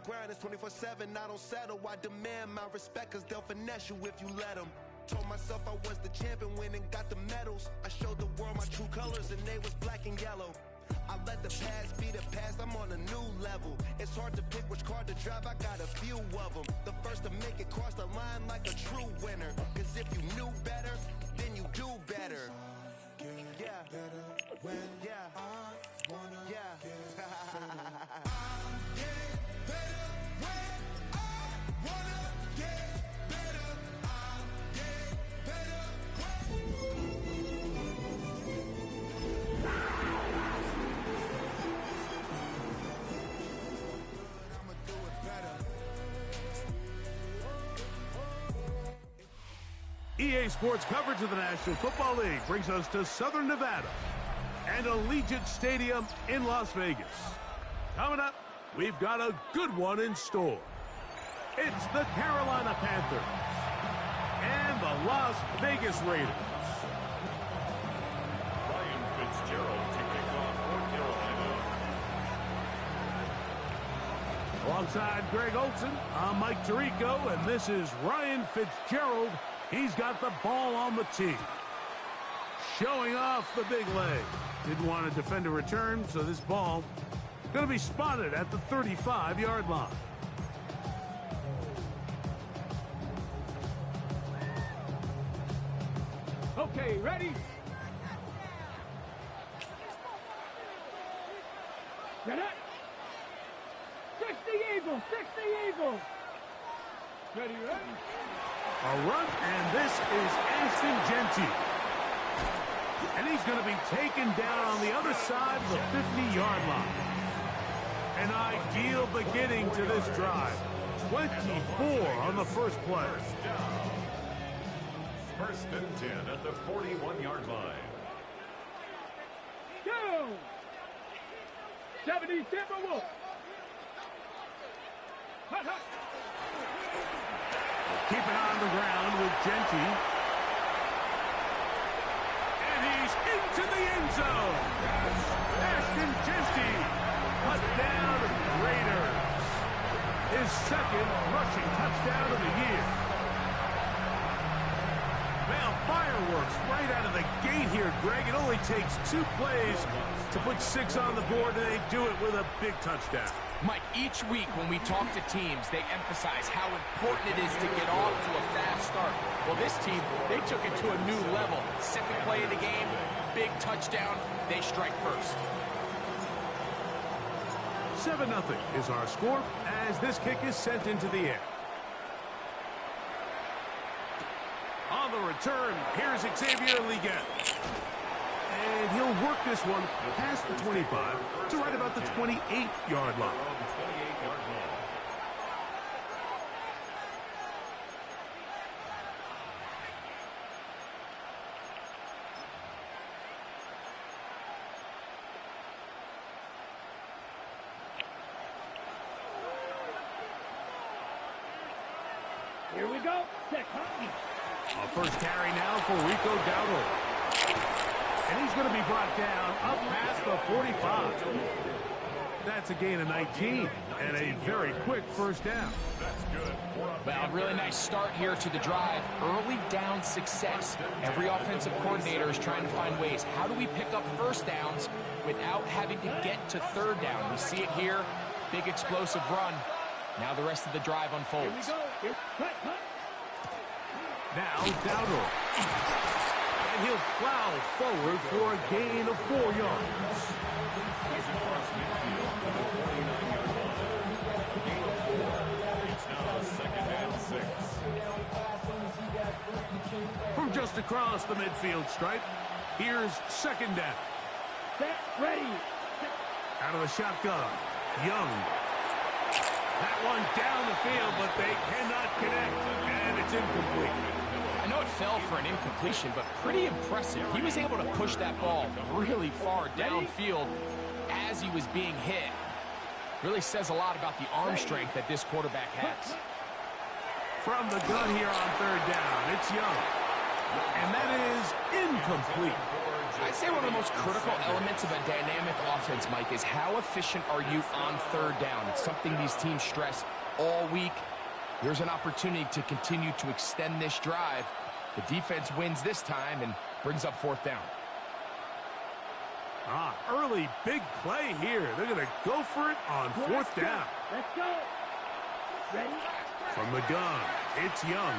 grind, it's 24/7. I don't settle. I demand my respect, cause they'll finesse you if you let them. Told myself I was the champion, went and got the medals. I showed the world my true colors, and they was black and yellow. I let the past be the past, I'm on a new level. It's hard to pick which card to drive, I got a few of them. The first to make it cross the line like a true winner. Cause if you knew better, then you do better. Yeah. Yeah. EA Sports coverage of the National Football League brings us to Southern Nevada and Allegiant Stadium in Las Vegas. Coming up, we've got a good one in store. It's the Carolina Panthers and the Las Vegas Raiders. Ryan Fitzgerald to kick off for Carolina. Alongside Greg Olson, I'm Mike Tirico, and this is Ryan Fitzgerald. He's got the ball on the tee. Showing off the big leg. Didn't want to defend a return, so this ball going to be spotted at the 35-yard line. Okay, ready? Get it? 60 Eagles! 60 Eagles! Ready? A run, and this is Ashton Genty. And he's going to be taken down on the other side of the 50-yard line. An ideal beginning to this drive. 24 on the first play. First and 10 at the 41-yard line. Go! 70 Timberwolves! Hut, hut. Keep it on the ground with Genty. And he's into the end zone. Ashton Genty. Touchdown Raiders. His second rushing touchdown of the year. Well, fireworks right out of the gate here, Greg. It only takes 2 plays to put 6 on the board, and they do it with a big touchdown. Mike, each week when we talk to teams, they emphasize how important it is to get off to a fast start. Well, this team, they took it to a new level. Second play of the game, big touchdown, they strike first. 7-0 is our score as this kick is sent into the air. On the return, here's Xavier Liget. And he'll work this one past the 25 to right about the 28-yard line. Here we go. A first carry now for Rico Dowdle. And he's going to be brought down up past the 45. That's a gain of 19 and a very quick first down. That's good. Well, a really nice start here to the drive. Early down success. Every offensive coordinator is trying to find ways. How do we pick up first downs without having to get to third down? We see it here. Big explosive run. Now the rest of the drive unfolds. Now Dowdle. And he'll plow forward for a gain of 4 yards. He's across midfield to the 49-yard line. Gain of 4. It's now 2nd and 6. From just across the midfield stripe, here's second down. Set, ready. Out of the shotgun, Young. That one down the field, but they cannot connect, and it's incomplete. I know it fell for an incompletion, but pretty impressive. He was able to push that ball really far downfield as he was being hit. Really says a lot about the arm strength that this quarterback has. From the gun here on third down, it's Young. And that is incomplete. I'd say one of the most critical elements of a dynamic offense, Mike, is how efficient are you on third down. It's something these teams stress all week. Here's an opportunity to continue to extend this drive. The defense wins this time and brings up fourth down. Early big play here. They're going to go for it on fourth down. Let's go. Ready? From the gun, it's Young.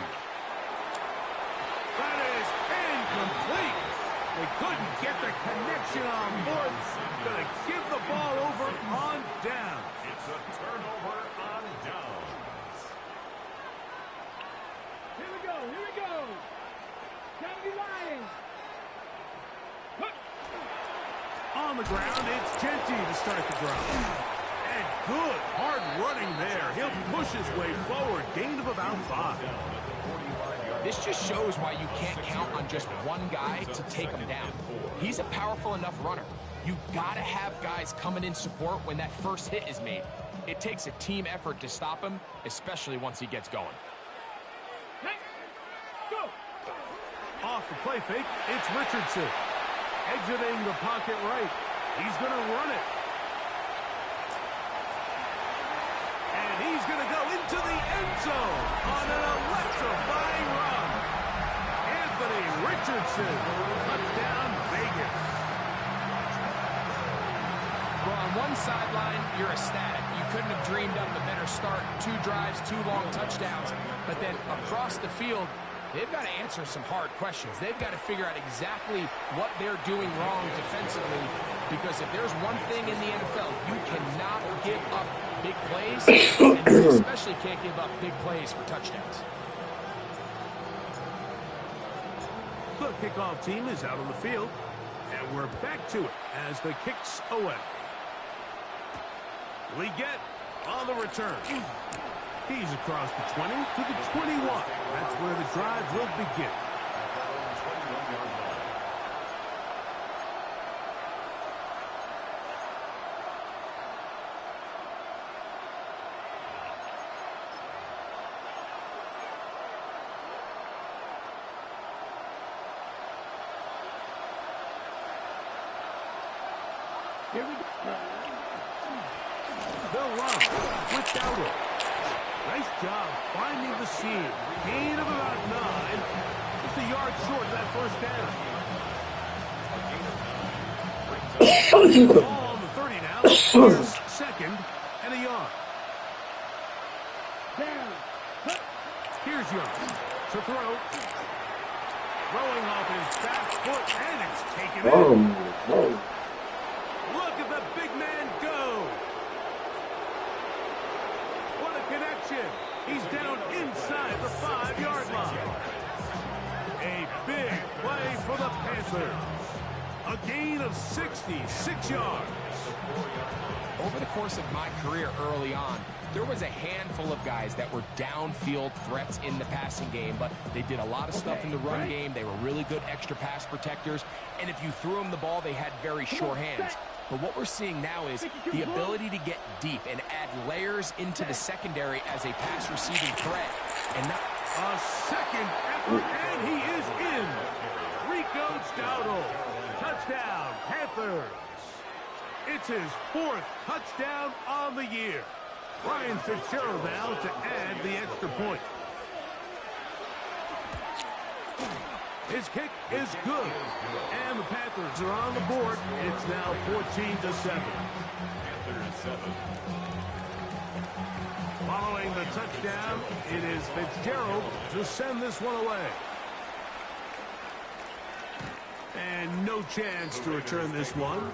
That is incomplete. They couldn't get the connection on fourth. Going to give the ball over on down. It's a turnover on downs. Here we go. Here we go. Time to be Lions. On the ground, it's Genty to start the drive. And good, hard running there. He'll push his way forward. Gain of about 5. This just shows why you can't count on just one guy to take him down. He's a powerful enough runner. You gotta have guys coming in support when that first hit is made. It takes a team effort to stop him, especially once he gets going. Go. Off the play fake, it's Richardson. Exiting the pocket right. He's going to run it. And he's going to go into the end zone on an electrifying run. Anthony Richardson, touchdown Vegas. Well, on one sideline, you're ecstatic. You couldn't have dreamed up a better start. 2 drives, 2 long touchdowns. But then across the field, they've got to answer some hard questions. They've got to figure out exactly what they're doing wrong defensively, because if there's one thing in the NFL, you cannot give up big plays, and you especially can't give up big plays for touchdowns. The kickoff team is out on the field, and we're back to it as the kick's away. Leggett on the return. He's across the 20 to the 21. That's where the drive will begin. Here we go. They'll run without it. Nice job finding the seam. Gain of about 9. Just a yard short of that first down. Ball on the 30 now. Here's second and a yard. Down. Here's Young to throw. Throwing off his back foot, and it's taken in. Look at the big man go. What a connection. He's down inside the 5-yard line. A big play for the Panthers. A gain of 66 yards. Over the course of my career early on, there was a handful of guys that were downfield threats in the passing game, but they did a lot of stuff in the run game. They were really good extra pass protectors, and if you threw them the ball, they had very sure hands. But what we're seeing now is the ability to get deep and add layers into the secondary as a pass receiving threat. And now a second effort, and he is in. Rico Dowdle. Touchdown, Panthers. It's his 4th touchdown on the year. Ryan Fitzgerald now to add the extra point. His kick is good. And the Panthers are on the board. It's now 14-7. Panthers 7. Following the touchdown, it is Fitzgerald to send this one away. And no chance to return this one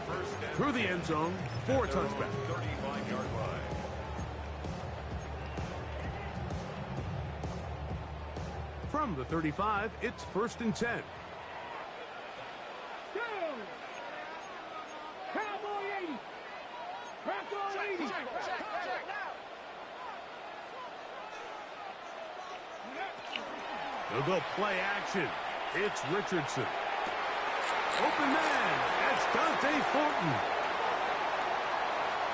through the end zone for a touchback. 35-yard line. From the 35, it's 1st and 10. Go. Cowboy 80. Cowboy 80. They'll go play action. It's Richardson. Open man. That's Dante Fortin.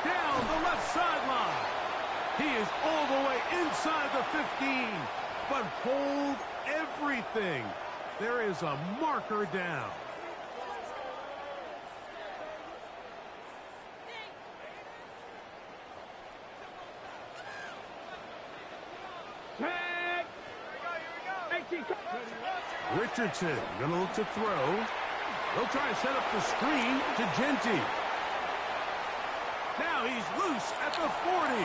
Down the left sideline. He is all the way inside the 15. But hold everything. There is a marker down. Tag. Here we go. Richardson going to look to throw. They'll try to set up the screen to Genty. Now he's loose at the 40.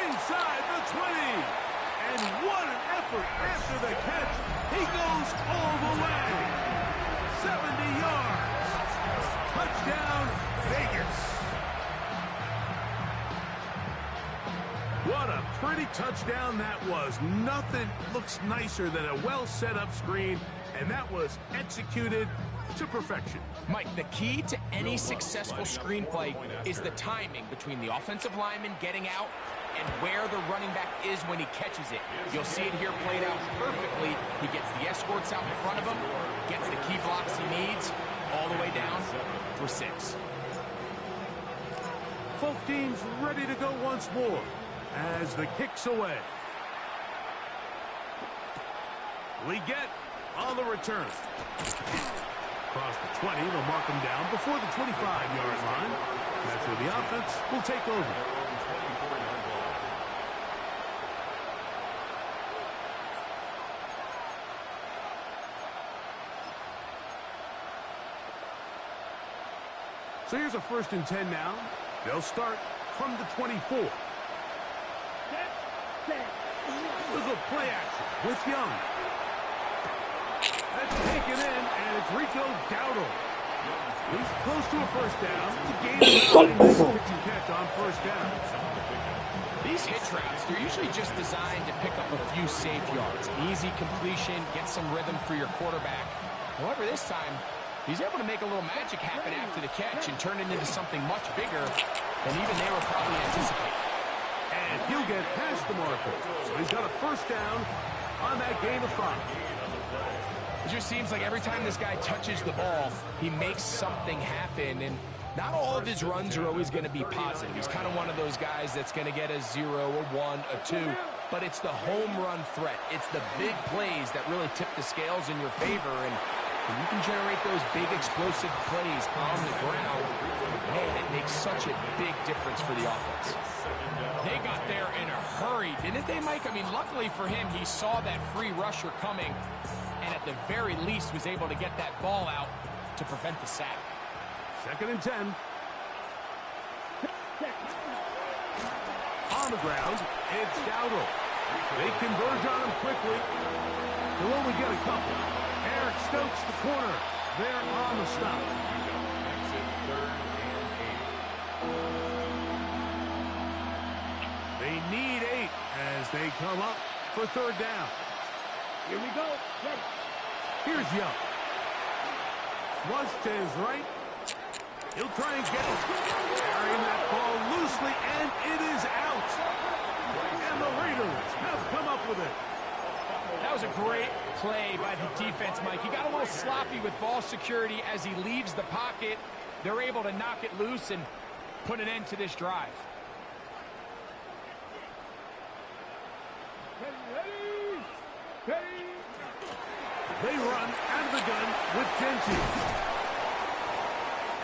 Inside the 20. And what an effort after the catch. He goes all the way. 70 yards. Touchdown, Vegas. What a pretty touchdown that was. Nothing looks nicer than a well-set-up screen, and that was executed to perfection. Mike, the key to any successful screenplay is the timing between the offensive lineman getting out and where the running back is when he catches it. You'll see it here played out perfectly. He gets the escorts out in front of him, gets the key blocks he needs, all the way down for 6. Both teams ready to go once more as the kick's away. We get on the return. Across the 20, they'll mark him down before the 25-yard line. That's where the offense will take over. So here's a 1st and 10 now. They'll start from the 24. Little play action with Young. That's taken in, and it's Rico Dowdle. He's close to a 1st down. The game is pitch and catch on 1st down. These hitch routes, they're usually just designed to pick up a few safe yards. Easy completion, get some rhythm for your quarterback. However, this time, he's able to make a little magic happen after the catch and turn it into something much bigger than even they were probably anticipating. And he'll get past the marker. So he's got a 1st down on that gain of 5. It just seems like every time this guy touches the ball, he makes something happen. And not all of his runs are always going to be positive. He's kind of one of those guys that's going to get a 0, a 1, a 2. But it's the home run threat. It's the big plays that really tip the scales in your favor. And when you can generate those big explosive plays on the ground, man, it makes such a big difference for the offense. They got there in a hurry, didn't they, Mike? I mean, luckily for him, he saw that free rusher coming and at the very least was able to get that ball out to prevent the sack. 2nd and 10. On the ground, it's Dowdle. They converge on him quickly. They'll only get a couple. Eric Stokes, the corner. They're on the stop. They need 8 as they come up for 3rd down. Here we go. Here's Young. Flush to his right. He'll try and get it. Carrying that ball loosely, and it is out. And the Raiders have come up with it. That was a great play by the defense, Mike. He got a little sloppy with ball security as he leaves the pocket. They're able to knock it loose and put an end to this drive. They run out of the gun with Genty.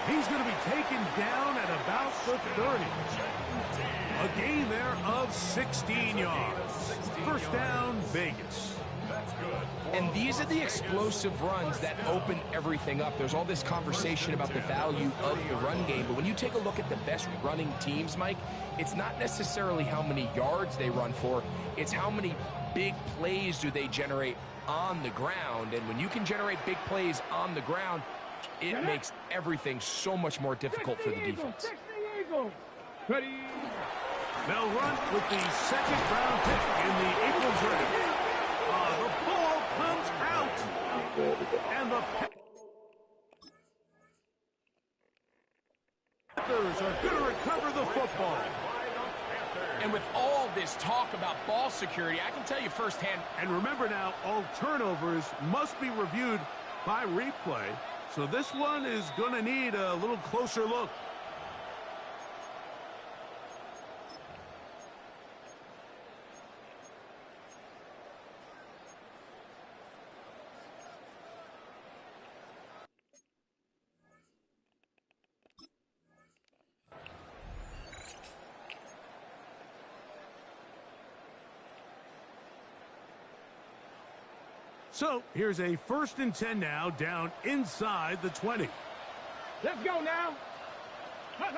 He's going to be taken down at about the 30. A gain there of 16 yards. 1st down, Vegas. And these are the explosive runs that open everything up. There's all this conversation about the value of the run game, but when you take a look at the best running teams, Mike, it's not necessarily how many yards they run for, it's how many big plays do they generate on the ground. And when you can generate big plays on the ground, it makes everything so much more difficult for the defense. They'll run with the 2nd-round pick in the April draft. The ball comes out. And the Panthers are going to recover the football. And with all this talk about ball security, I can tell you firsthand. And remember now, all turnovers must be reviewed by replay. So this one is going to need a little closer look. So here's a 1st and 10 now, down inside the 20. Let's go now. They'll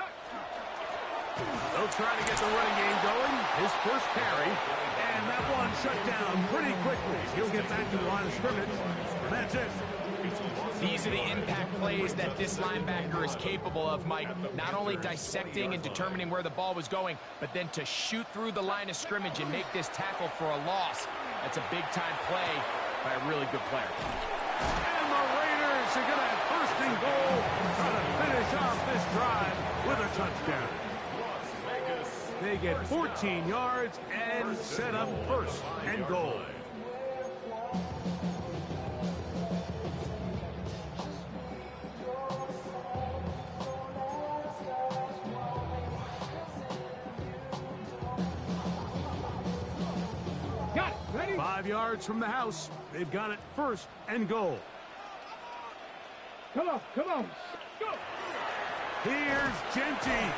try to get the running game going. His first carry, and that one shut down pretty quickly. He'll get back to the line of scrimmage, and that's it. These are the impact plays that this linebacker is capable of, Mike. Not only dissecting and determining where the ball was going, but then to shoot through the line of scrimmage and make this tackle for a loss. That's a big-time play by a really good player. And the Raiders are going to have 1st and goal, trying to finish off this drive with a touchdown. They get 14 yards and set up 1st and goal. Got it. Ready? 5 yards from the house. They've got it 1st and goal. Come on, come on. Go. Here's Genty.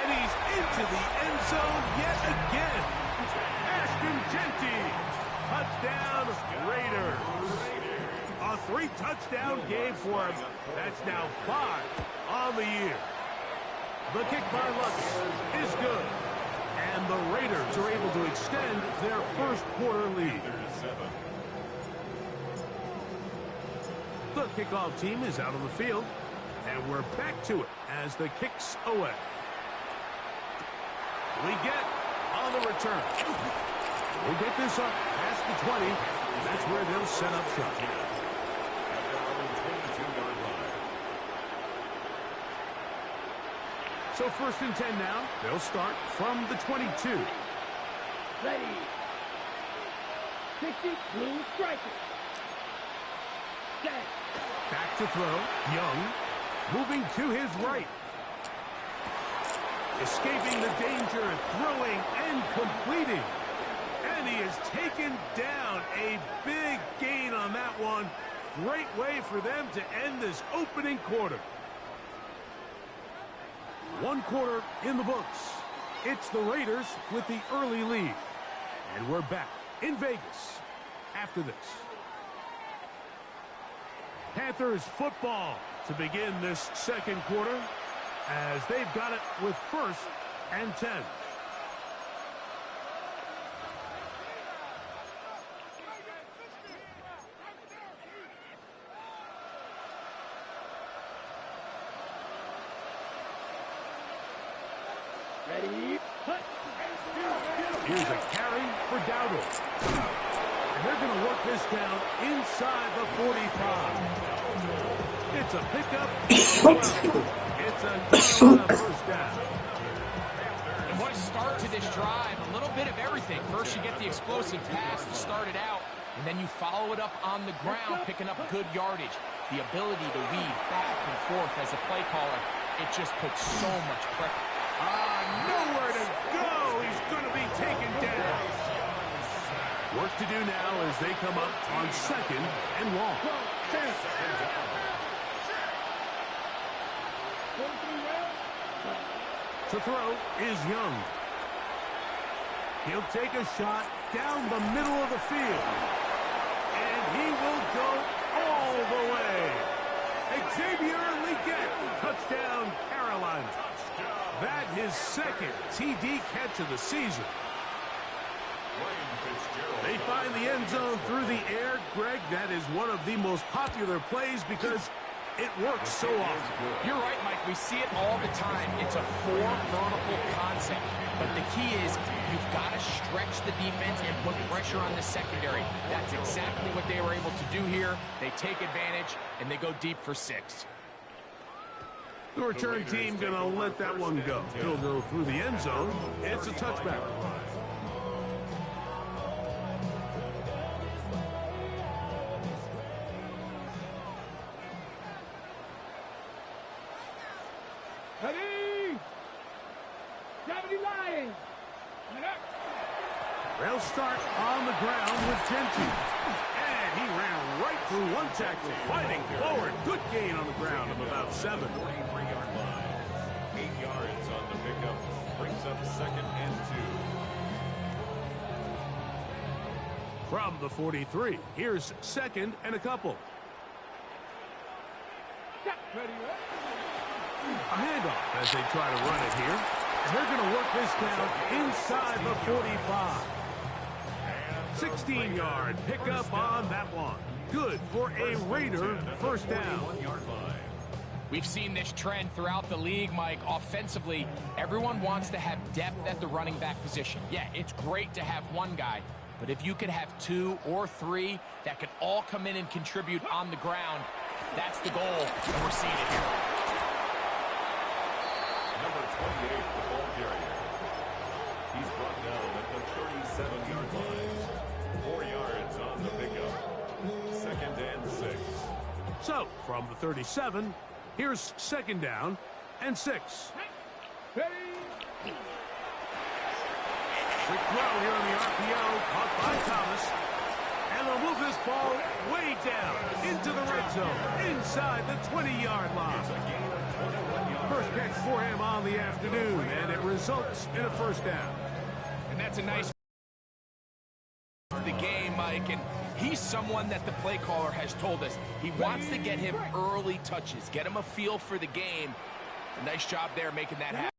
And he's into the end zone yet again. Ashton Genty. Touchdown, Raiders. A 3-touchdown game for him. That's now 5 on the year. The kick by Lutz is good. And the Raiders are able to extend their 1st quarter lead. The kickoff team is out on the field. And we're back to it as the kick's away. We get on the return. We'll get this up past the 20. And that's where they'll set up shop. So 1st and 10 now. They'll start from the 22. Ready. 60, blue striker. Set. Back to throw. Young. Moving to his right. Escaping the danger, throwing and completing. And he has taken down a big gain on that one. Great way for them to end this opening quarter. 1 quarter in the books. It's the Raiders with the early lead. And we're back in Vegas after this. Panthers football to begin this 2nd quarter, as they've got it with 1st and 10. Ready. Hut. Here's a carry for Dowdle. And they're going to work this down inside the 45. It's a pickup. It's a 1st down. And what a start to this drive. A little bit of everything. First you get the explosive pass to start it out, and then you follow it up on the ground, picking up good yardage. The ability to weave back and forth as a play caller, it just puts so much pressure. Nowhere to go. He's going to be taken down. Work to do now as they come up on 2nd and long. To throw is Young. He'll take a shot down the middle of the field. And he will go all the way. Xavier Legette, touchdown, Carolina. That his 2nd TD catch of the season. They find the end zone through the air. Greg, that is one of the most popular plays because it works so often. You're right, Mike. We see it all the time. It's a 4 vertical concept. But the key is you've got to stretch the defense and put pressure on the secondary. That's exactly what they were able to do here. They take advantage, and they go deep for 6. The return team going to let that one go. He'll go through the end zone. It's a touchback. Ready. 70 Lions. They'll start on the ground with Genty. And he ran right through one tackle, fighting forward. Good gain on the ground of about 7. 43-yard line. 8 yards on the pickup. Brings up 2nd and 2. From the 43, here's second and a couple. A handoff as they try to run it here. And they're going to work this down inside the 45. 16-yard pickup on that one. Good for a Raider first down. We've seen this trend throughout the league, Mike. Offensively, everyone wants to have depth at the running back position. Yeah, it's great to have one guy, but if you could have 2 or 3 that could all come in and contribute on the ground, that's the goal, and we're seeing it here. Number 28, the ball carrier. He's brought down at the 37-yard line. 4 yards on the pickup. Second and 6. So, from the 37, here's second down and 6. Quick throw here on the RPO, caught by Thomas. And they'll move this ball way down into the red zone, inside the 20-yard line. First catch for him on the afternoon, and it results in a first down. And that's a nice the game, Mike, and he's someone that the play caller has told us he wants to get him early touches, get him a feel for the game. A nice job there making that happen.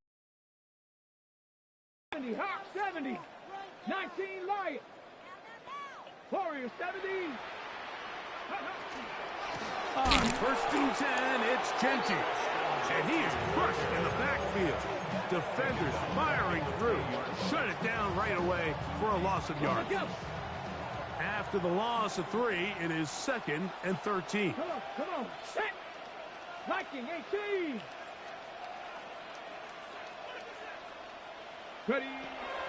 70, Hawk 70, 19 Lion, Warrior 70. On first and 10, it's Genty. And he is crushed in the backfield. Defenders firing through. Shut it down right away for a loss of yards. After the loss of 3, it is second and 13. Come on, set. Viking 18. Ready.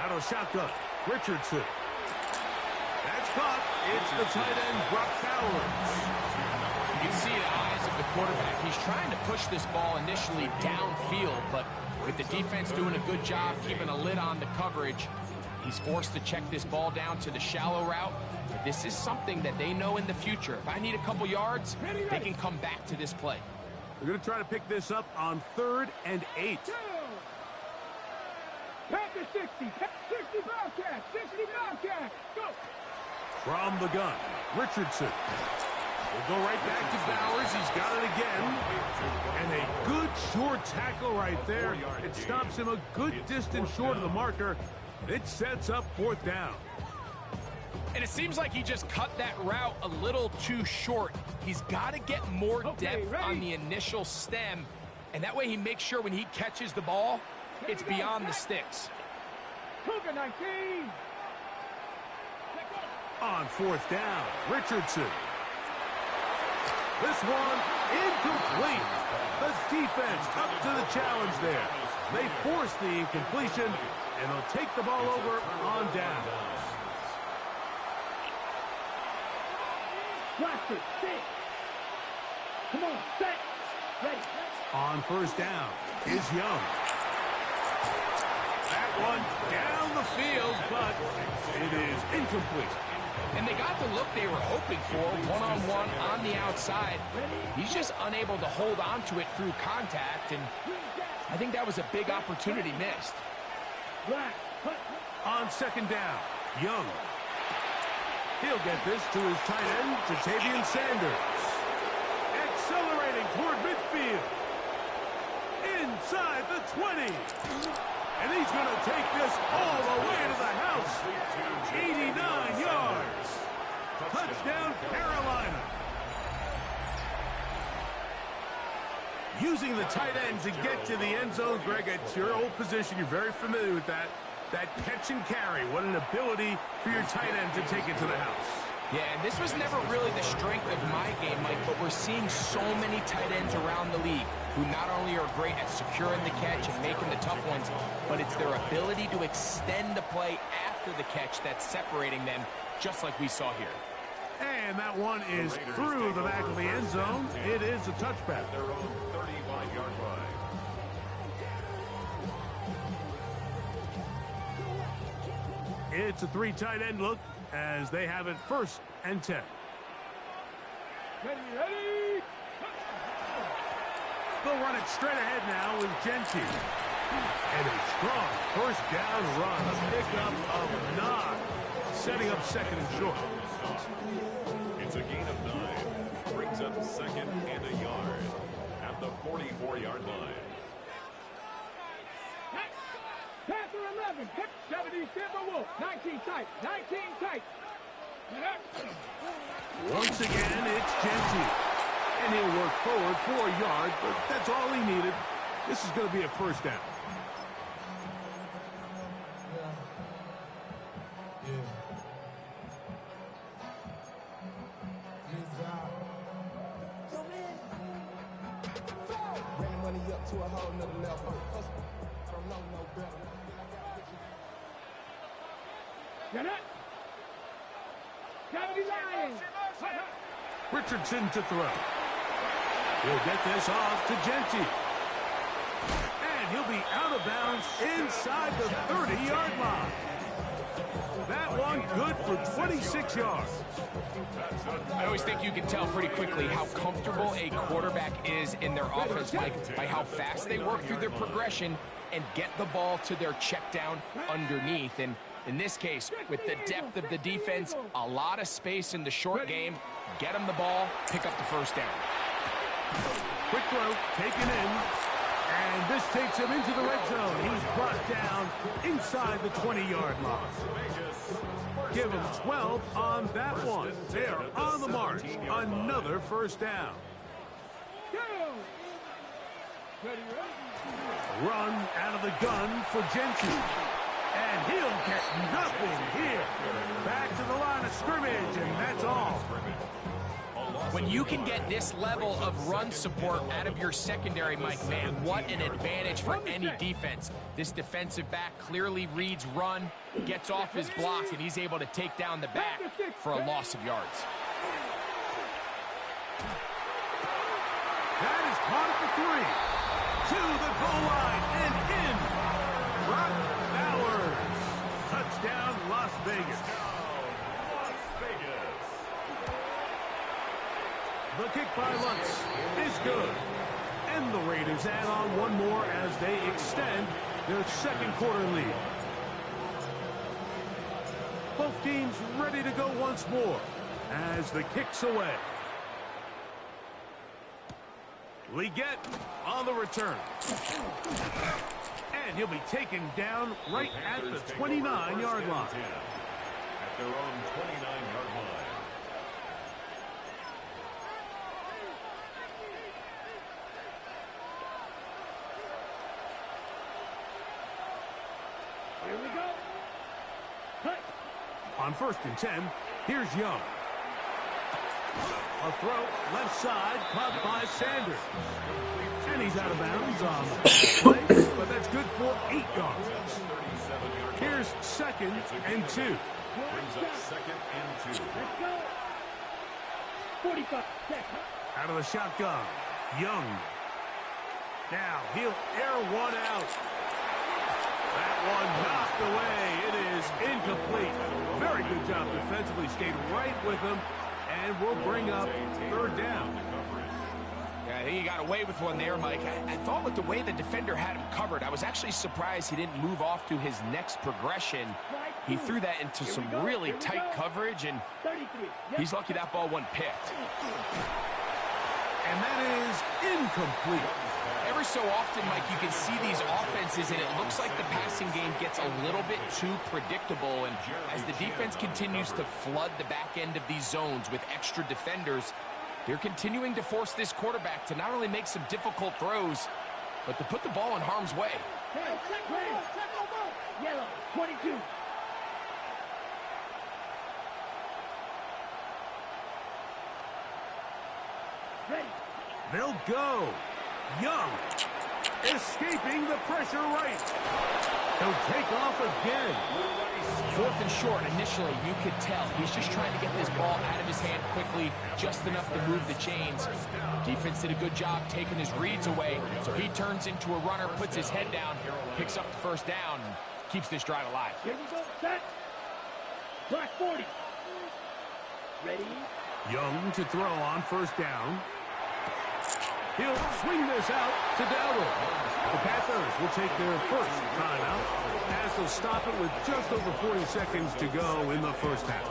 Out of shotgun, Richardson. That's caught. It's the tight end, Brock Bowers. You can see the eyes of the quarterback. He's trying to push this ball initially downfield, but with the defense doing a good job keeping a lid on the coverage, he's forced to check this ball down to the shallow route. But this is something that they know in the future. If I need a couple yards, they can come back to this play. We're going to try to pick this up on 3rd and 8. Panthers 60, 60 Bobcat, 60 Bobcat, go! From the gun, Richardson. We'll go right back to Bowers. He's got it again. And a good short tackle right there. It stops him a good distance short of the marker. And it sets up 4th down. And it seems like he just cut that route a little too short. He's got to get more depth on the initial stem. And that way he makes sure when he catches the ball, it's beyond the sticks. Cougar 19. On 4th down, Richardson. This one incomplete. The defense up to the challenge there. They force the incompletion, and they'll take the ball over on down. Blaster, sit. Come on, set. Ready. On 1st down is Young. That one down the field, but it is incomplete. And they got the look they were hoping for, one-on-one on the outside. He's just unable to hold on to it through contact, and I think that was a big opportunity missed. On 2nd down, Young. He'll get this to his tight end, Jatavian Sanders. Accelerating toward midfield. Inside the 20. And he's going to take this all the way to the house. 89 yards. Touchdown, Carolina. Using the tight end to get to the end zone, Greg, it's your old position. You're very familiar with that. That catch and carry. What an ability for your tight end to take it to the house. Yeah, and this was never really the strength of my game, Mike, but we're seeing so many tight ends around the league who not only are great at securing the catch and making the tough ones, but it's their ability to extend the play after the catch that's separating them, just like we saw here. And that one is through the back of the end zone. It is a touchback. Their own 35-yard line. It's a 3 tight end look as they have it 1st and 10. Ready. They'll run it straight ahead now with Genty. And a strong 1st down run. A pickup of 9. setting up second and short. It's a gain of 9. Brings up second and a yard at the 44-yard line. Panther 11, 70 Silver Wolf, 19 tight, 19 tight. Once again, it's Genty. And he'll work forward for a yard, but that's all he needed. This is going to be a first down. To a whole nother level. I don't know no better. Get it! County Lions! Richardson to throw. He'll get this off to Genty. And he'll be out of bounds inside the 30-yard line. That one good for 26 yards. I always think you can tell pretty quickly how comfortable a quarterback is in their offense, Mike, by how fast they work through their progression and get the ball to their check down underneath. And in this case, with the depth of the defense, a lot of space in the short game, get them the ball, pick up the first down. Quick throw, taken in, and this takes him into the red zone. He's brought down inside the 20-yard line. Give him 12 on that one. They're on the march. Another first down. Run out of the gun for Genty. And he'll get nothing here. Back to the line of scrimmage, and that's all. When you can get this level of run support out of your secondary, Mike, man, what an advantage for any defense. This defensive back clearly reads run, gets off his block, and he's able to take down the back for a loss of yards. That is caught at the 3. To the goal line and in. Brock Bowers. Touchdown, Las Vegas. The kick by Lutz is good. And the Raiders add on one more as they extend their second quarter lead. Both teams ready to go once more as the kick's away. Leggett on the return. And he'll be taken down right at the 29-yard line. At their own 29-yard line. Here we go. Cut. On 1st and 10, here's Young. A throw left side, caught by Sanders. And he's out of bounds on the play, but that's good for 8 yards. Here's 2nd and 2. Brings up 2nd and 2. Let's go. 45 seconds. Out of the shotgun, Young. Now he'll air one out. That one knocked away. It is incomplete. Very good job defensively. Stayed right with him. And we'll bring up 3rd down. Yeah, I think he got away with one there, Mike. I thought with the way the defender had him covered, I was actually surprised he didn't move off to his next progression. He threw that into some really tight coverage, and he's lucky that ball wasn't picked. And that is incomplete. Every so often, Mike, you can see these offenses, and it looks like the passing game gets a little bit too predictable. And as the defense continues to flood the back end of these zones with extra defenders, they're continuing to force this quarterback to not only make some difficult throws, but to put the ball in harm's way. Hey, yellow, 22. Ready. They'll go. Young escaping the pressure right. He'll take off again. 4th and short. Initially, you could tell he's just trying to get this ball out of his hand quickly, just enough to move the chains. Defense did a good job taking his reads away, so he turns into a runner, puts his head down, picks up the first down, and keeps this drive alive. Here we go. Set. Clock 40. Ready. Young to throw on 1st down. He'll swing this out to Dowdle. The Panthers will take their first timeout as they'll stop it with just over 40 seconds to go in the first half.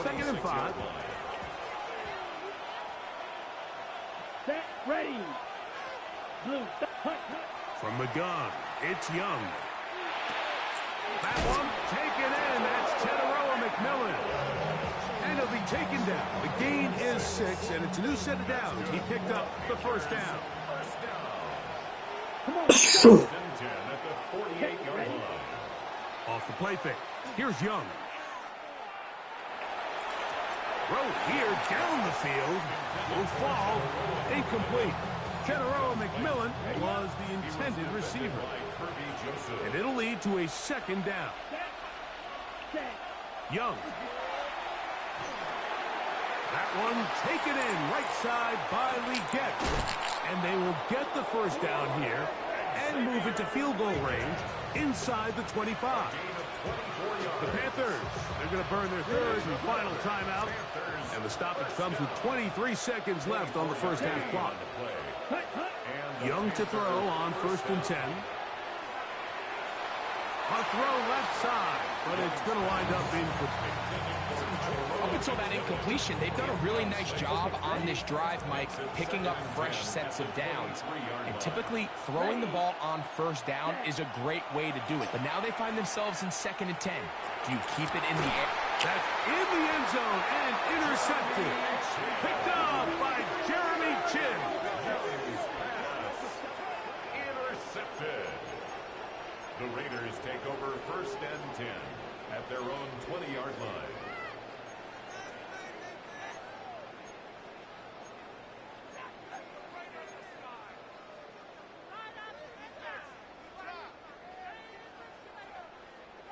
Second and 5. Set, ready. Blue, From the gun, it's Young. That one taken in. That's Teteroa McMillan. And he'll be taken down. The gain is 6, and it's a new set of downs. He picked up the first down. come on. 10 at the 48-yard line. Off the play fake. Here's Young. Throw here down the field. Will fall. Incomplete. Teteroa McMillan was the intended receiver. And it'll lead to a second down. Young. That one taken in right side by Leggett. And they will get the first down here and move it to field goal range inside the 25. The Panthers, they're going to burn their third and final timeout. And the stoppage comes with 23 seconds left on the first half clock. Young to throw on 1st and 10. A throw left side, but it's going to wind up incomplete. Up until that incompletion, they've done a really nice job on this drive, Mike, picking up fresh sets of downs. And typically, throwing the ball on first down is a great way to do it. But now they find themselves in 2nd and 10. Do you keep it in the air? That's in the end zone and intercepted. Picked off by Jeremy Chin. Intercepted. The Raiders take over 1st and 10 at their own 20-yard line.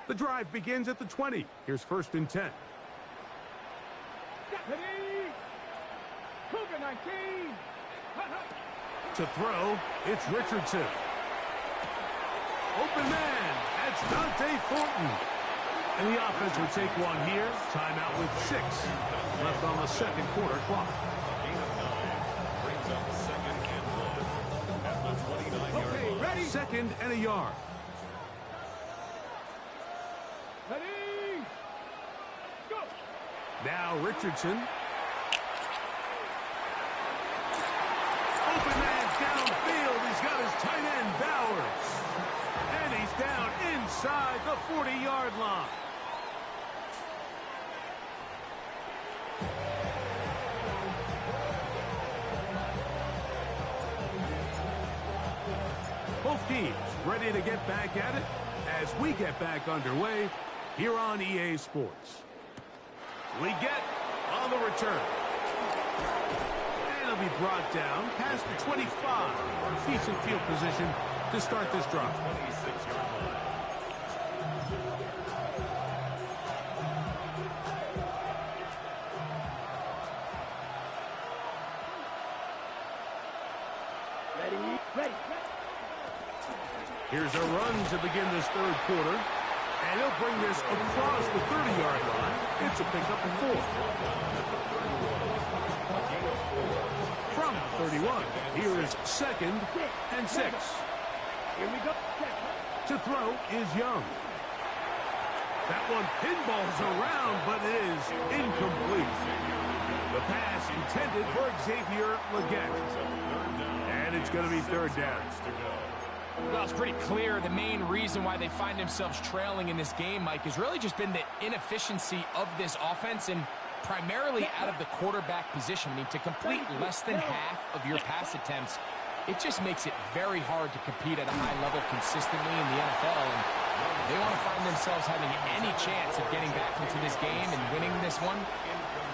The drive begins at the 20. Here's 1st and 10. Cougar 19. To throw, it's Richardson. Open man, that's Dante Thornton. And the offense will take one here. Timeout with 6 left on the second quarter clock. Gain of 9 brings up 2nd and 1 at the 29-yard line. Ready. 2nd and a yard. Ready. Go. Now Richardson. Open man downfield. He's got his tight end Bowers. And he's down inside the 40-yard line. Both teams ready to get back at it as we get back underway here on EA Sports. We get on the return. And it'll be brought down past the 25. Decent field position to start this drive. 26-yard line. Ready. Ready. Here's a run to begin this third quarter. And he'll bring this across the 30-yard line. It's a pickup of 4. From 31, here is 2nd and 6. Here we go. To throw is Young. That one pinballs around, but it is incomplete. The pass intended for Xavier Leggett. And it's going to be 3rd down. Well, it's pretty clear the main reason why they find themselves trailing in this game, Mike, has really just been the inefficiency of this offense and primarily out of the quarterback position. I mean, to complete less than half of your pass attempts, it just makes it very hard to compete at a high level consistently in the NFL. And if they want to find themselves having any chance of getting back into this game and winning this one,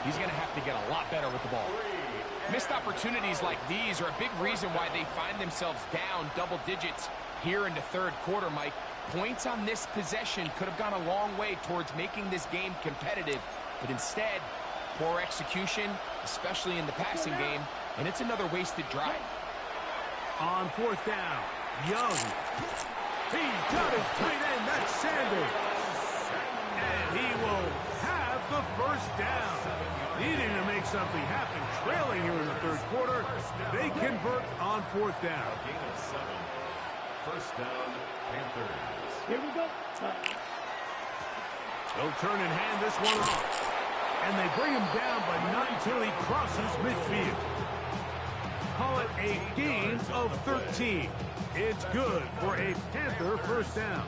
he's going to have to get a lot better with the ball. Missed opportunities like these are a big reason why they find themselves down double digits here in the third quarter, Mike. Points on this possession could have gone a long way towards making this game competitive, but instead, poor execution, especially in the passing game, and it's another wasted drive. On 4th down, Young. He's got his tight end, that's Sanders. And he will have the first down. Needing to make something happen, trailing here in the third quarter. They convert on fourth down. Gain of 7. First down, Panthers. Here we go. They'll turn and hand this one off. And they bring him down, but not until he crosses midfield. Call it a gain of 13. It's good for a Panther first down.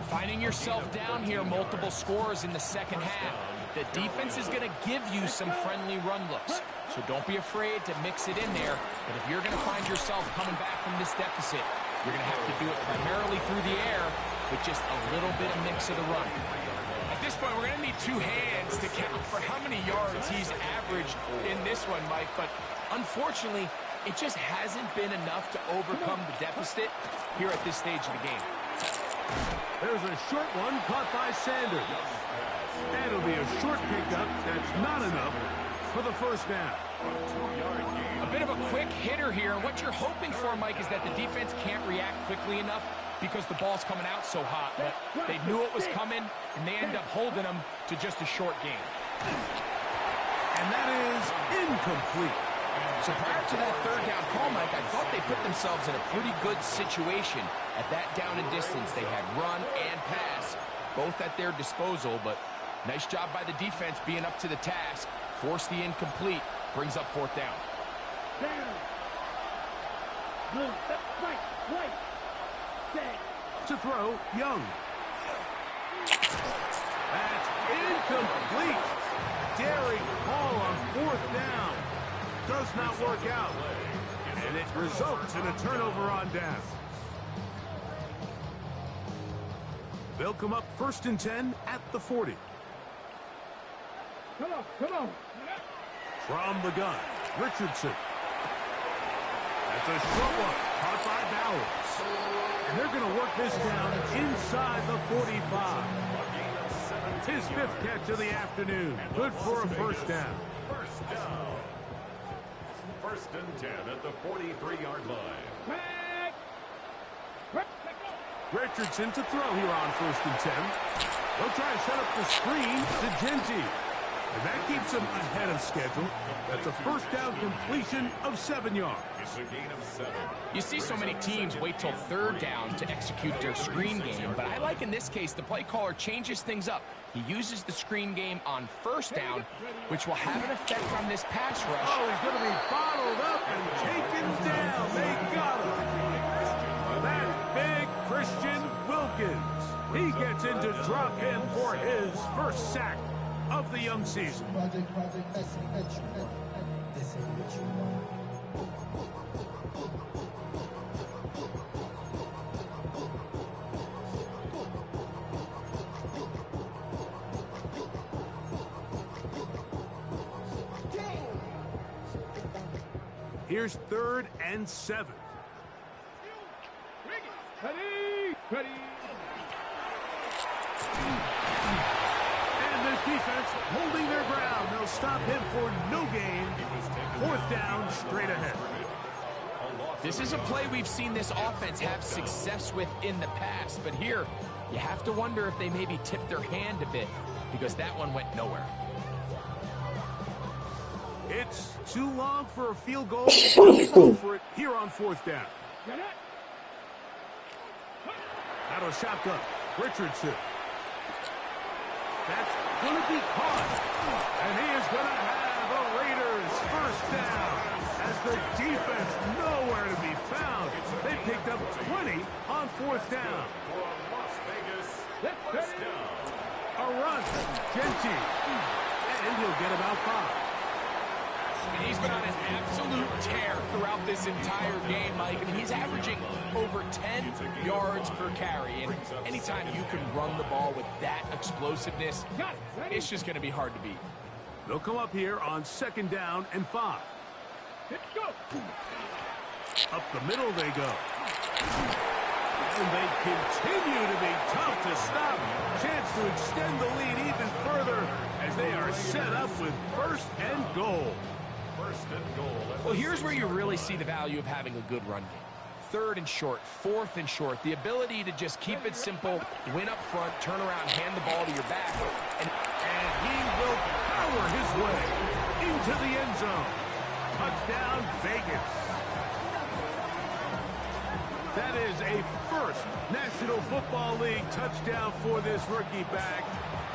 Finding yourself down here, multiple scores in the second half. The defense is going to give you some friendly run looks. So don't be afraid to mix it in there. But if you're going to find yourself coming back from this deficit, you're going to have to do it primarily through the air with just a little bit of mix of the run. At this point, we're going to need two hands to count for how many yards he's averaged in this one, Mike. But unfortunately, it just hasn't been enough to overcome the deficit here at this stage of the game. There's a short one caught by Sanders. And it'll be a short pickup that's not enough for the first down. A bit of a quick hitter here. And what you're hoping for, Mike, is that the defense can't react quickly enough because the ball's coming out so hot. But they knew it was coming, and they end up holding them to just a short gain. And that is incomplete. So prior to that third down call, Mike, I thought they put themselves in a pretty good situation. At that down and distance, they had run and pass, both at their disposal, but nice job by the defense being up to the task. Force the incomplete, brings up fourth down. Down. Move. Right. Right. Stay. To throw, Young. That's incomplete. Daring call on fourth down. Does not work out. And it results in a turnover on down. They'll come up 1st and 10 at the 40. Come on. Come on. From the gun, Richardson. That's a short one, caught by Bowers. And they're going to work this down inside the 45. His 5th catch of the afternoon. Good for a first down. First down. 1st and 10 at the 43-yard line. Back. Richardson to throw here on 1st and 10. They'll try to set up the screen to Genty. And that keeps him ahead of schedule. That's a first down completion of 7 yards. It's a gain of 7. You see so many teams wait till third down to execute their screen game, but I like in this case the play caller changes things up. He uses the screen game on first down, which will have an effect on this pass rush. Oh, he's going to be bottled up and taken down. They got him. That's big Christian Wilkins. He gets into drop in for his first sack of the young season. Here's 3rd and 7. Ready. Ready. And this defense holding their ground. They'll stop him for no gain. 4th down, straight ahead. This is a play we've seen this offense have success with in the past, but here you have to wonder if they maybe tipped their hand a bit because that one went nowhere. It's too long for a field goal. Go for it here on 4th down. Out of shotgun, Richardson. That's going to be caught. And he is going to have a Raiders first down as the defense nowhere to be found. They picked up 20 on 4th down. For Las Vegas, first down. A run, Genty. And he'll get about 5. And he's been on an absolute tear throughout this entire game, Mike. I mean, he's averaging over 10 yards per carry. And anytime you can run the ball with that explosiveness, it's just going to be hard to beat. They'll come up here on 2nd down and 5. Let's go. Up the middle they go. And they continue to be tough to stop. Chance to extend the lead even further as they are set up with 1st and goal. 1st and goal. Well, here's where you really see the value of having a good run game. 3rd and short, 4th and short. The ability to just keep it simple, win up front, turn around, hand the ball to your back. And And he will power his way into the end zone. Touchdown, Vegas. That is a first National Football League touchdown for this rookie back.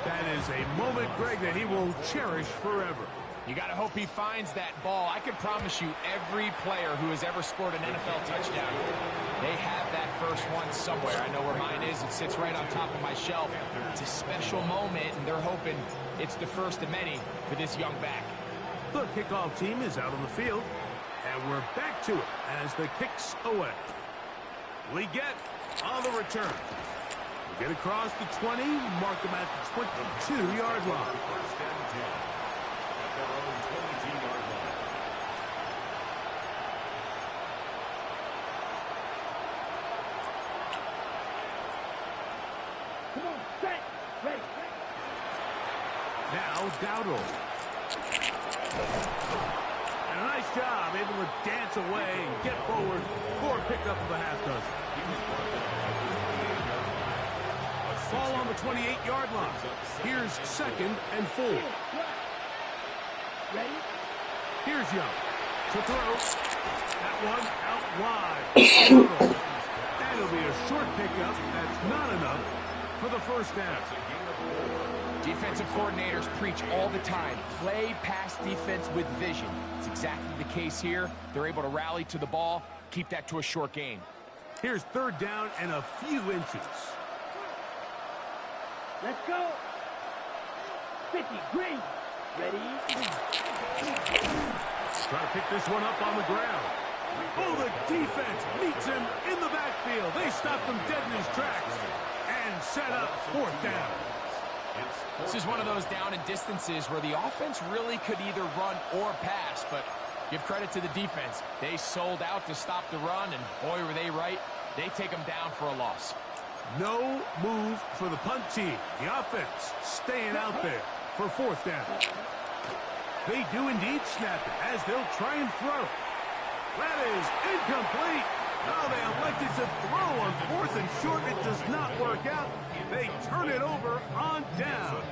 That is a moment, Greg, that he will cherish forever. You got to hope he finds that ball. I can promise you every player who has ever scored an NFL touchdown, they have that first one somewhere. I know where mine is. It sits right on top of my shelf. It's a special moment, and they're hoping it's the first of many for this young back. The kickoff team is out on the field, and we're back to it as the kick's away. We get on the return. We get across the 20, mark them at the 22-yard line. First and 10 at their own 22-yard line. Come on, set, ready. Now Dowdle. And a nice job, able to dance away and get forward for a pickup of a half dozen. Ball on the 28-yard line. Here's 2nd and 4. Ready? Here's Young to throw. That one out wide. And it'll be a short pickup. That's not enough for the first down. Defensive coordinators preach all the time, play pass defense with vision. It's exactly the case here. They're able to rally to the ball, keep that to a short gain. Here's 3rd down and a few inches. Let's go. 50, green. Ready? Try to pick this one up on the ground. Oh, the defense meets him in the backfield. They stopped him dead in his tracks and set up 4th down. This is one of those down and distances where the offense really could either run or pass, but give credit to the defense. They sold out to stop the run, and boy, were they right. They take them down for a loss. No move for the punt team. The offense staying out there for 4th down. They do indeed snap it as they'll try and throw. That is incomplete. Oh, they elected to throw on 4th and short. It does not work out. They turn it over on down.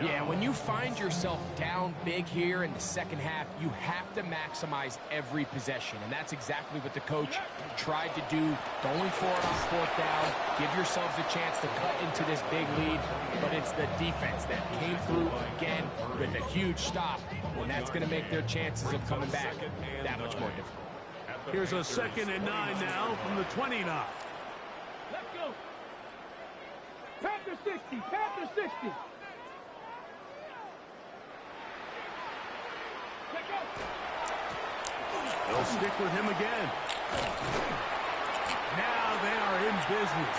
Yeah, when you find yourself down big here in the second half, you have to maximize every possession. And that's exactly what the coach tried to do, going for it on 4th down. Give yourselves a chance to cut into this big lead. But it's the defense that came through again with a huge stop. And that's going to make their chances of coming back that much more difficult. Here's a 2nd and 9 now from the 29. Let's go. Panther 60, Panther 60. Let's go. They'll stick with him again. Now they are in business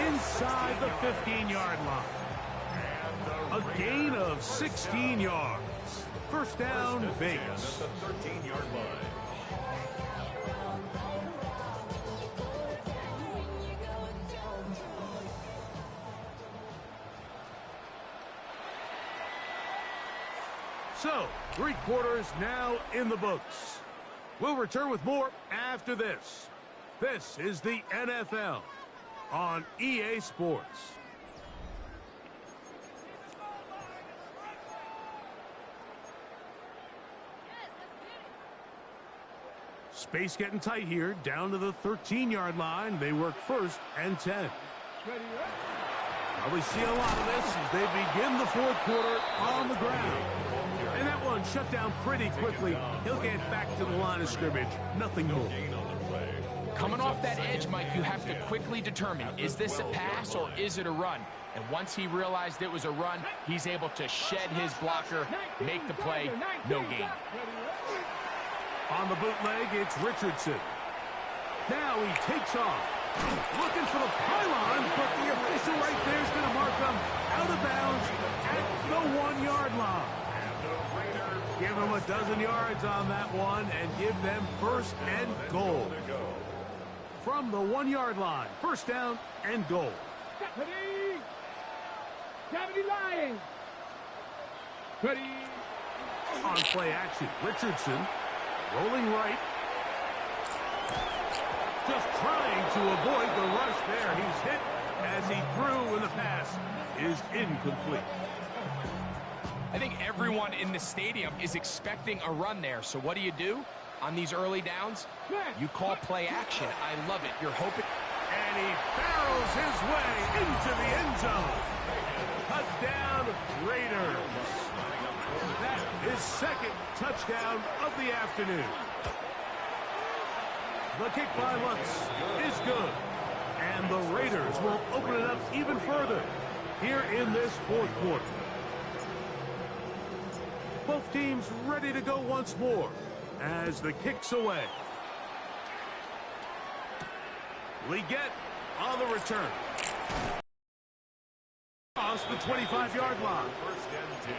inside the 15-yard line. A gain of 16 yards. First down, Vegas. At the 13-yard line. So, 3 quarters now in the books. We'll return with more after this. This is the NFL on EA Sports. Space getting tight here, down to the 13-yard line. They work 1st and 10. Probably see a lot of this as they begin the 4th quarter on the ground. And that one shut down pretty quickly. He'll get back to the line of scrimmage. Nothing more. Coming off that edge, Mike, you have to quickly determine, is this a pass or is it a run? And once he realized it was a run, he's able to shed his blocker, make the play, no gain. On the bootleg, it's Richardson. Now he takes off. Looking for the pylon, but the official right there is going to mark him out of bounds at the 1-yard line. Give them a dozen yards on that one and give them 1st and goal. From the 1-yard line, 1st down and goal. Ready? Gravity Lions. Ready? On play action, Richardson rolling right. Just trying to avoid the rush there. He's hit as he threw and the pass is incomplete. I think everyone in the stadium is expecting a run there. So what do? On these early downs? You call play action. I love it. You're hoping. And he barrels his way into the end zone. Touchdown, Raiders. That is second touchdown of the afternoon. The kick by Lutz is good. And the Raiders will open it up even further here in this fourth quarter. Both teams ready to go once more as the kick's away. Leggett on the return. Across the 25-yard line. First and 10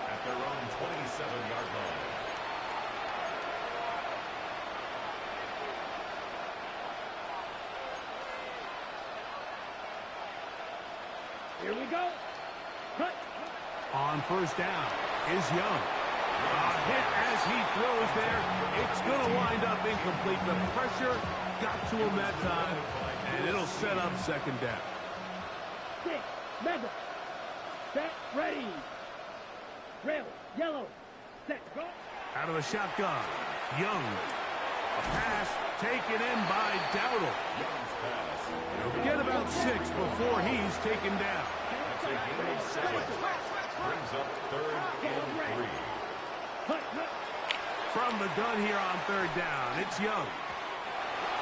at their own 27-yard line. Here we go. Cut. On first down is Young. A hit as he throws there. It's going to wind up incomplete. The pressure got to him that time, and it'll set up second down. 6, 7, set, ready. Red, yellow, set, go. Out of the shotgun, Young. A pass taken in by Dowdle. Young's pass. He'll get about 6 before he's taken down. That's a gain of 7. Brings up third and 3. Cut, cut. From the gun here on third down, it's Young.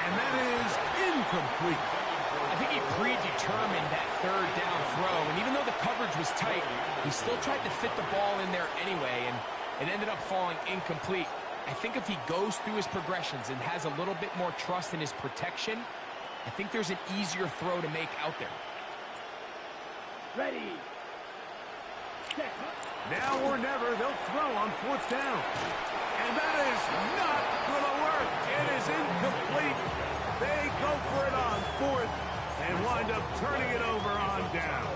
And that is incomplete. I think he predetermined that third down throw, and even though the coverage was tight, he still tried to fit the ball in there anyway, and it ended up falling incomplete. I think if he goes through his progressions and has a little bit more trust in his protection, I think there's an easier throw to make out there. Ready. Set, cut. Now or never, they'll throw on fourth down. And that is not going to work. It is incomplete. They go for it on fourth and wind up turning it over on down.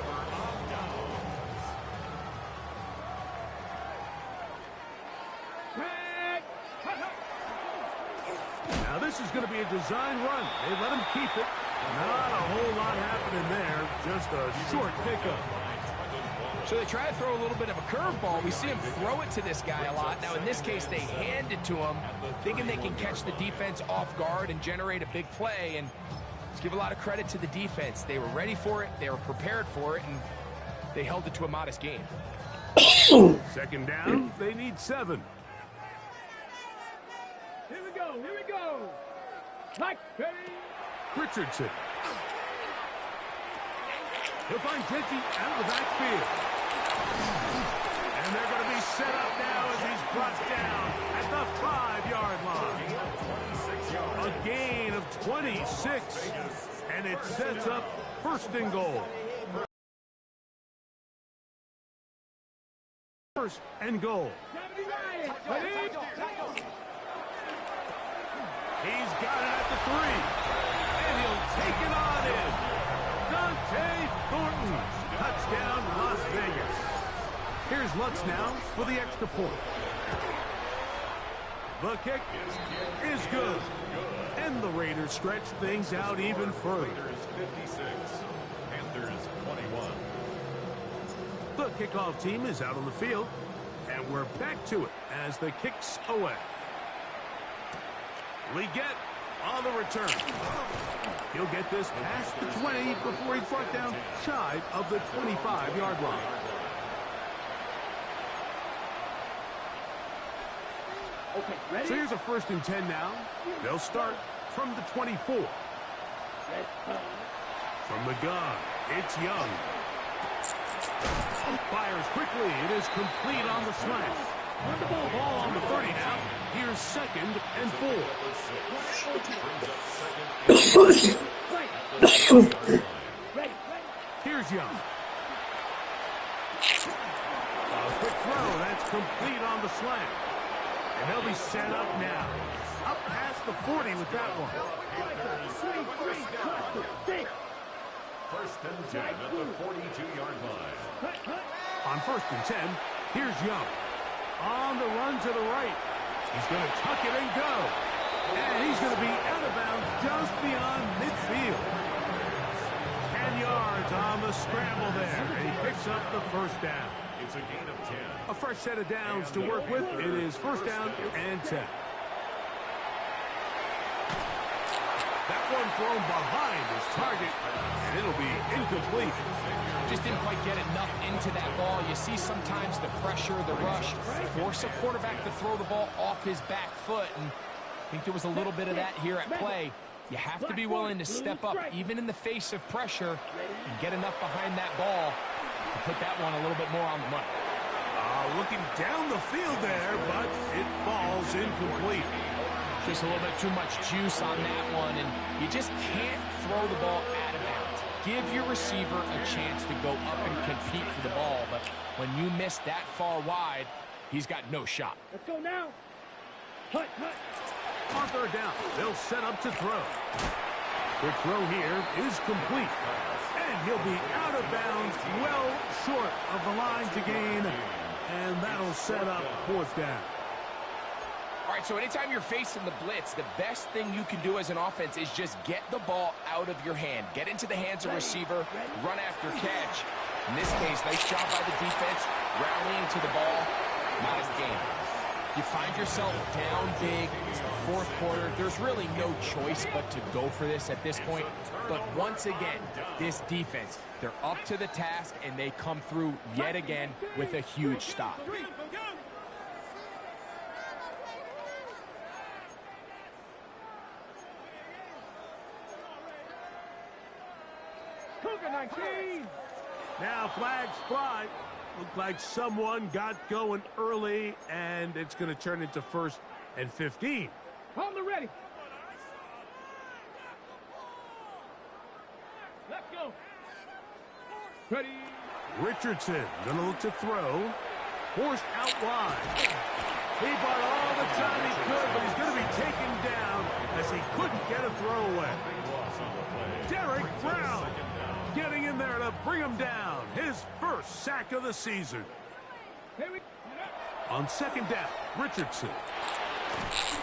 Tag. Cut, cut. Now this is going to be a design run. They let him keep it. Not a whole lot happening there. Just a short pickup. So they try to throw a little bit of a curveball. We see him throw it to this guy a lot. Now, in this case, they hand it to him, thinking they can catch the defense off guard and generate a big play. And let's give a lot of credit to the defense. They were ready for it, they were prepared for it, and they held it to a modest gain. Second down, they need 7. Here we go, here we go. Like, ready. Richardson. He'll find Genty out of the backfield. And they're going to be set up now as he's brought down at the 5-yard line. A gain of 26. And it sets up first and goal. First and goal. He's got it at the 3. And he'll take it on in. Dante Thornton. Touchdown, Las Vegas. Here's Lutz now for the extra point. The kick is good. And the Raiders stretch things out even further. Raiders 56, Panthers 21. The kickoff team is out on the field. And we're back to it as the kick's away. Leggett on the return. He'll get this past the 20 before he's brought down shy of the 25-yard line. Okay, ready? So here's a first and 10 now. They'll start from the 24. From the gun, it's Young. Fires quickly. It is complete on the slant. Ball on the 30 now. Here's second and 4. Here's Young. A quick throw. That's complete on the slant. And they'll be set up now. Up past the 40 with that one. First and 10 at the 42-yard line. On first and 10, here's Young. On the run to the right. He's going to tuck it and go. And he's going to be out of bounds just beyond midfield. Can on the scramble there, and he picks up the first down. It's a gain of 10. A fresh set of downs to work with. It is first down and 10. That one thrown behind his target, and it'll be incomplete. Just didn't quite get enough into that ball. You see sometimes the pressure, the rush, force a quarterback to throw the ball off his back foot, and I think there was a little bit of that here at play. You have to be willing to step up, even in the face of pressure, and get enough behind that ball to put that one a little bit more on the money. Looking down the field there, but it falls incomplete. Just a little bit too much juice on that one, and you just can't throw the ball out of bounds. Give your receiver a chance to go up and compete for the ball, but when you miss that far wide, he's got no shot. Let's go now. Hut. On third down, they'll set up to throw. Quick throw here is complete. And he'll be out of bounds, well short of the line to gain. And that'll set up fourth down. All right, so anytime you're facing the blitz, the best thing you can do as an offense is just get the ball out of your hand. Get into the hands of receiver, run after catch. In this case, nice job by the defense, rallying to the ball. Not a game. You find yourself down big. It's the fourth quarter. There's really no choice but to go for this at this point. But once again, this defense, they're up to the task, and they come through yet again with a huge stop. Cougar 19. Now flags fly. Looked like someone got going early, and it's going to turn into first and 15. On the ready. Let's go. Ready. Richardson going to look to throw. Forced out wide. He bought all the time he could, but he's going to be taken down as he couldn't get a throwaway. Derek Brown getting in there to bring him down. His first sack of the season. On second down, Richardson.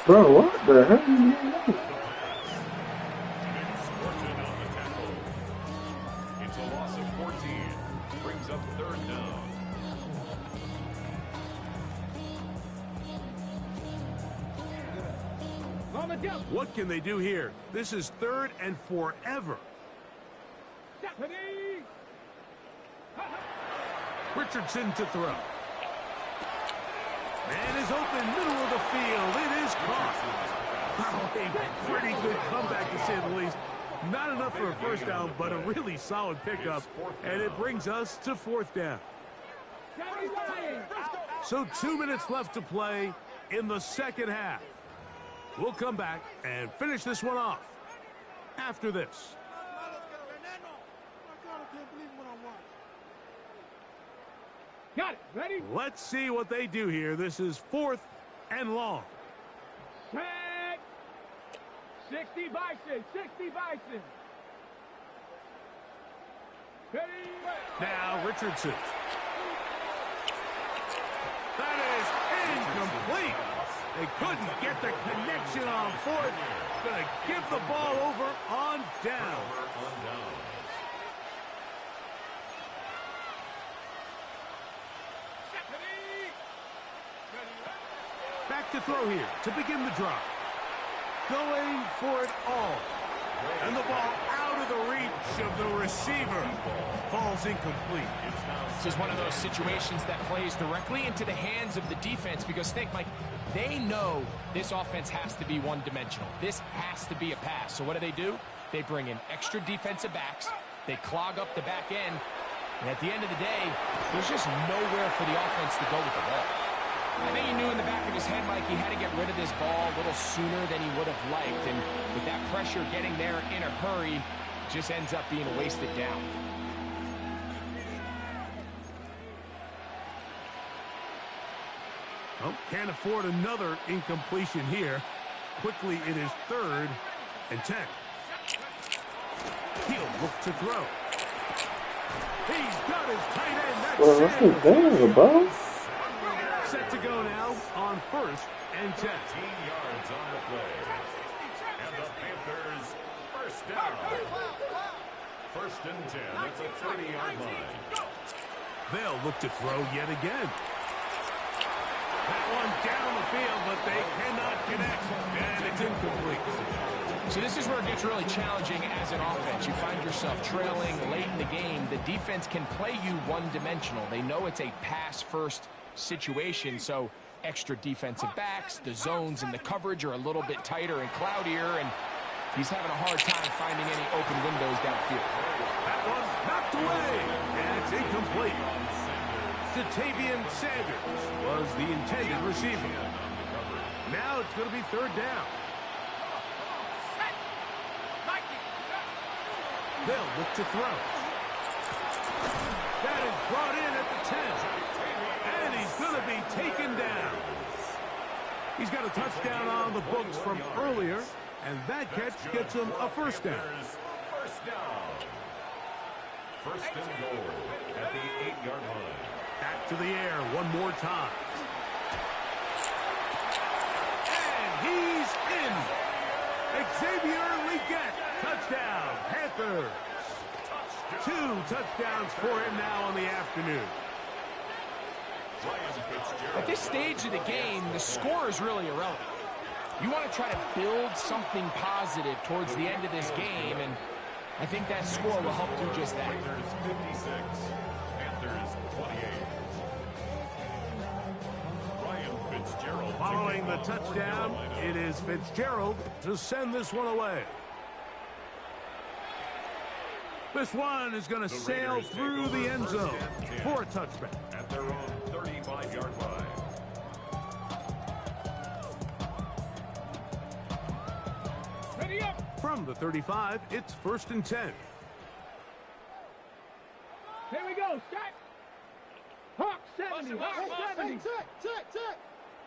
Bro, what the hell are you doing? It's a loss of 14. Brings up third down. What can they do here? This is third and forever. Richardson to throw. Man is open, middle of the field. It is caught. A pretty good comeback, to say the least. Not enough for a first down, but a really solid pickup. And it brings us to fourth down. So 2 minutes left to play in the second half. We'll come back and finish this one off after this. Got it. Ready? Let's see what they do here. This is fourth and long. Set. 60 Bison. 60 Bison. Ready? Now Richardson. That is incomplete. They couldn't get the connection on fourth. Gonna give the ball over on down. Back to throw here to begin the drive. Going for it all. And the ball out of the reach of the receiver. Falls incomplete. This is one of those situations that plays directly into the hands of the defense because think, Mike, they know this offense has to be one-dimensional. This has to be a pass. So what do? They bring in extra defensive backs. They clog up the back end. And at the end of the day, there's just nowhere for the offense to go with the ball. I think he knew in the back of his head, Mike, he had to get rid of this ball a little sooner than he would have liked. And with that pressure getting there in a hurry, it just ends up being a wasted down. Oh, can't afford another incompletion here. Quickly, it is third and 10. He'll look to throw. He's got his tight end. Well, that's his dang, bro. Set to go now on first and 10. 10 yards on the play. And the Panthers first down. First and 10 at the 30-yard line. They'll look to throw yet again. That one down the field, but they cannot connect, and it's incomplete. So this is where it gets really challenging as an offense. You find yourself trailing late in the game. The defense can play you one-dimensional. They know it's a pass-first situation, so extra defensive backs, the zones and the coverage are a little bit tighter and cloudier, and he's having a hard time finding any open windows downfield. That one's knocked away, and it's incomplete. Jatavian Sanders was the intended receiver. Now it's going to be third down. They'll look to throw. That is brought in at the 10. And he's going to be taken down. He's got a touchdown on the books from earlier, and that catch gets him a first down. First down. First and goal at the 8-yard line. Back to the air one more time. And he's in. Xavier Legette, touchdown, Panthers. 2 touchdowns for him now on the afternoon. At this stage of the game, the score is really irrelevant. You want to try to build something positive towards the end of this game, and I think that score will help do just that. Panthers 56, Panthers 28. Following the touchdown, it is Fitzgerald to send this one away. This one is going to sail through the end zone for a touchback. At their own 35-yard line. Ready up. From the 35, it's first and 10. Here we go. Start. Hawk 70. Hawk 70. Check.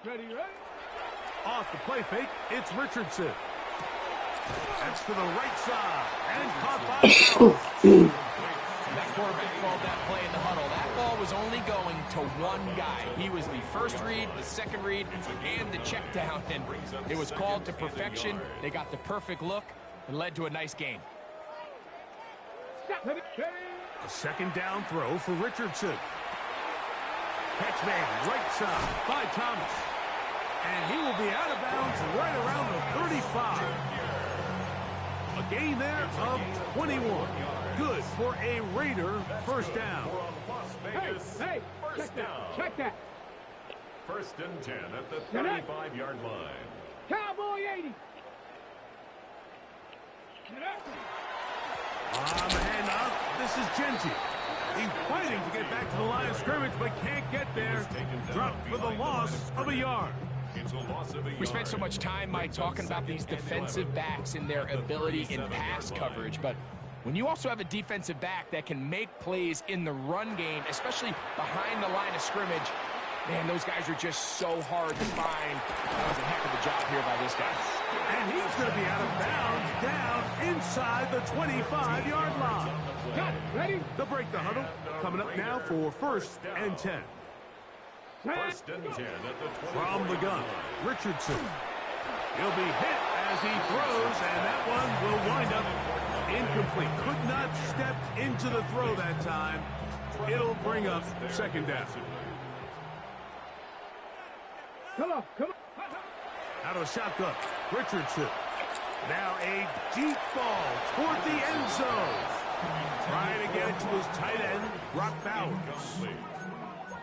Ready. Off the play fake, it's Richardson. That's to the right side, and caught by That quarterback called that play in the huddle. That ball was only going to one guy. He was the first read, the second read, and the check down, and it was called to perfection. They got the perfect look and led to a nice game. A second down throw for Richardson. Catch made right side by Thomas. And he will be out of bounds right around the 35. A gain there of 21. Good for a Raider first down. Hey, check that. First and 10 at the 35-yard line. Cowboy 80. On the handoff, this is Genty. He's fighting to get back to the line of scrimmage, but can't get there. Dropped for the loss of a yard. We spent so much time, Mike, talking about these defensive backs and their ability in pass coverage, but when you also have a defensive back that can make plays in the run game, especially behind the line of scrimmage, man, those guys are just so hard to find. That was a heck of a job here by this guy. And he's going to be out of bounds down inside the 25-yard line. Got it. Ready? They'll break the huddle. Coming up now for first and 10. First and 10 at the 20. From the gun, Richardson. He'll be hit as he throws, and that one will wind up incomplete. Could not step into the throw that time. It'll bring up second down. Come on. Out of shotgun, Richardson. Now a deep ball toward the end zone. Trying to get it to his tight end, Brock Bowers.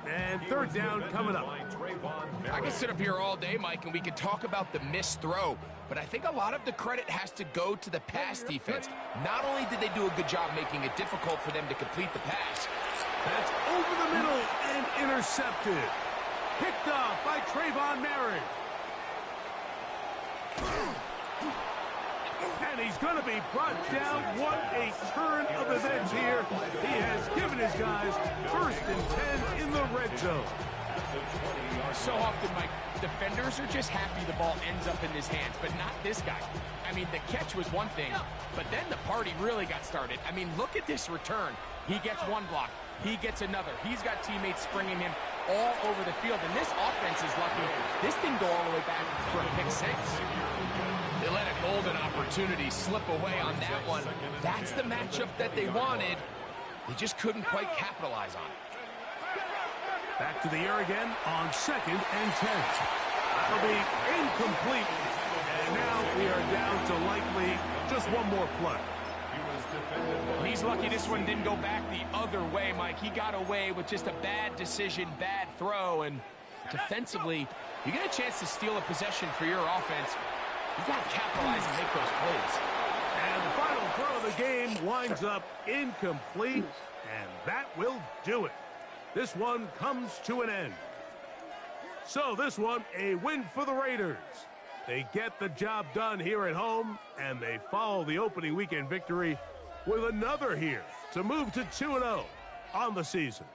And third down coming up. I can sit up here all day, Mike, and we can talk about the missed throw, but I think a lot of the credit has to go to the pass defense. Not only did they do a good job making it difficult for them to complete the pass. That's over the middle and intercepted. Picked off by Trayvon Merritt. And he's going to be brought down. What a turn of events here. He has given his guys first and 10 in the red zone. So often, Mike, defenders are just happy the ball ends up in his hands, but not this guy. I mean, the catch was one thing, but then the party really got started. I mean, look at this return. He gets one block. He gets another. He's got teammates springing him all over the field, and this offense is lucky. This didn't go all the way back for a pick six. They let a golden opportunity slip away on that one. That's the matchup that they wanted. They just couldn't quite capitalize on it. Back to the air again on 2nd and 10. That'll be incomplete. And now we are down to likely just one more play. Well, he's lucky this one didn't go back the other way, Mike. He got away with just a bad decision, bad throw, and defensively, you get a chance to steal a possession for your offense. You got to capitalize and make those plays. And the final throw of the game winds up incomplete, and that will do it. This one comes to an end. So this one, a win for the Raiders. They get the job done here at home, and they follow the opening weekend victory with another here to move to 2-0 on the season.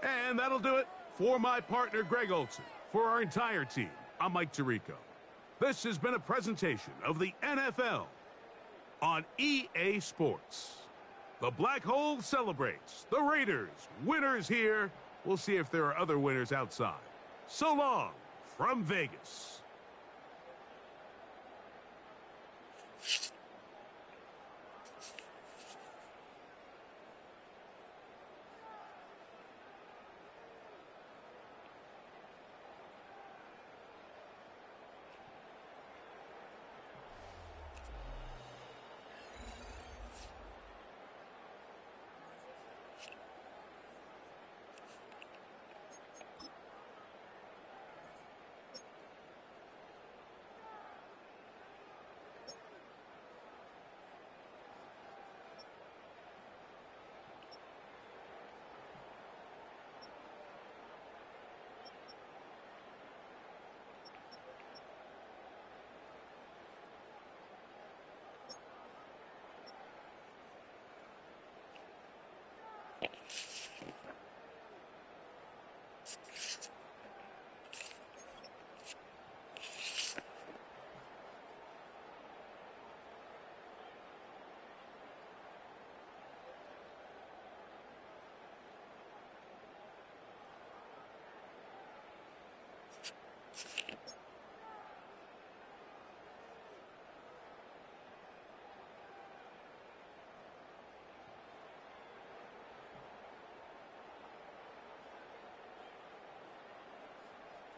And that'll do it for my partner, Greg Olson. For our entire team, I'm Mike Tirico. This has been a presentation of the NFL on EA Sports. The Black Hole celebrates. The Raiders, winners here. We'll see if there are other winners outside. So long from Vegas.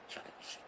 Church.